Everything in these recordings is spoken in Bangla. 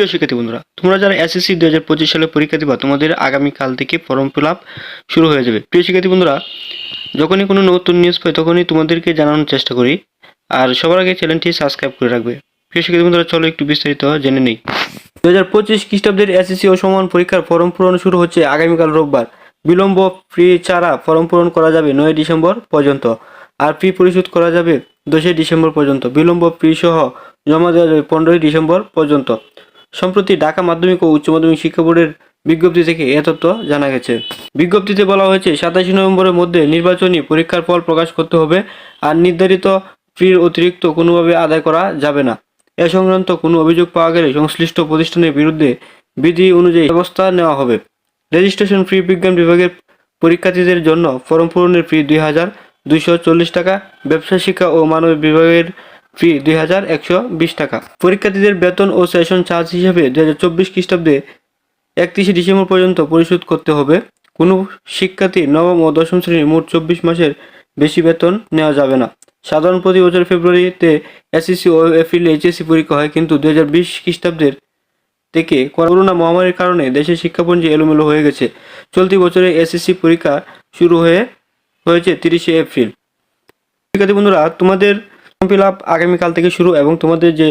প্রিয় শিক্ষার্থী বন্ধুরা, তোমরা যারা এসএসসি 2025 সালে পরীক্ষা দিবা, তোমাদের আগামীকাল থেকে ফর্ম ফিল আপ শুরু হয়ে যাবে। প্রিয় শিক্ষার্থী বন্ধুরা, যখনই কোনো নতুন নিউজ পাই তখনই তোমাদেরকে জানানোর চেষ্টা করি। আর সবার আগে চ্যানেলটি সাবস্ক্রাইব করে রাখবে। প্রিয় শিক্ষার্থী বন্ধুরা, চলো একটু বিস্তারিত জেনে নেই। 2025 খ্রিস্টাব্দের এসএসসি ও সমমান পরীক্ষার ফর্ম পূরণ শুরু হচ্ছে আগামীকাল রোববার। বিলম্ব ফি ছাড়া ফর্ম পূরণ করা যাবে 9 ডিসেম্বর পর্যন্ত। আর ফি পরিশোধ করা যাবে 10 ডিসেম্বর পর্যন্ত। বিলম্ব ফি সহ জমা দেওয়া যাবে 15 ডিসেম্বর পর্যন্ত। সম্প্রতি ঢাকা মাধ্যমিক ও উচ্চ মাধ্যমিক শিক্ষা বোর্ডের বিজ্ঞপ্তি থেকে এ তথ্য জানা গেছে। বিজ্ঞপ্তিতে বলা হয়েছে 27 নভেম্বরের মধ্যে নির্বাচনী পরীক্ষার ফল প্রকাশ করতে হবে। আর নির্ধারিত ফির অতিরিক্ত কোনোভাবে আদায় করা যাবে না। এ সংক্রান্ত কোনো অভিযোগ পাওয়া গেলে সংশ্লিষ্ট প্রতিষ্ঠানের বিরুদ্ধে বিধি অনুযায়ী ব্যবস্থা নেওয়া হবে। রেজিস্ট্রেশন ফি বিজ্ঞান বিভাগের পরীক্ষার্থীদের জন্য ফর্ম পূরণের ফি 2,240 টাকা, ব্যবসা শিক্ষা ও মানবিক বিভাগের ফি 2,120 টাকা। পরীক্ষার্থীদের বেতন ও সেশন চার্জ হিসেবে 2024 খ্রিস্টাব্দে 31 ডিসেম্বর পর্যন্ত পরিশোধ করতে হবে। কোনো শিক্ষার্থী নবম ও দশম শ্রেণীর মোট 24 মাসের বেশি বেতন নেওয়া যাবে না। সাধারণ প্রতি বছর ফেব্রুয়ারিতে এসএসসি ও এপ্রিলে এইচএসসি পরীক্ষা হয়, কিন্তু 2020 খ্রিস্টাব্দের থেকে করোনা মহামারীর কারণে দেশের শিক্ষাপঞ্জি এলোমেলো হয়ে গেছে। চলতি বছরে এসএসসি পরীক্ষা শুরু হয়েছে 30শে এপ্রিল। শিক্ষার্থী বন্ধুরা, তোমাদের ফর্ম ফিল আপ আগামীকাল থেকে শুরু এবং তোমাদের যে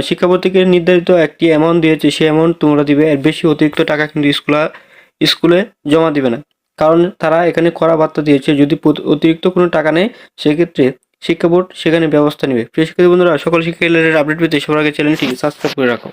শিক্ষা বোর্ড থেকে নির্ধারিত একটি অ্যামাউন্ট দিয়েছে সেই অ্যামাউন্ট তোমরা দিবে। এর বেশি অতিরিক্ত টাকা কিন্তু স্কুলে জমা দিবে না, কারণ তারা এখানে কড়া বার্তা দিয়েছে, যদি অতিরিক্ত কোনো টাকা নেয় সেক্ষেত্রে শিক্ষা বোর্ড সেখানে ব্যবস্থা নেবে। প্রিয় শিক্ষার্থী বন্ধুরা, সকল শিক্ষা রিলেটেড আপডেট পেতে সবার আগে চ্যানেলটি সাবস্ক্রাইব করে রাখো।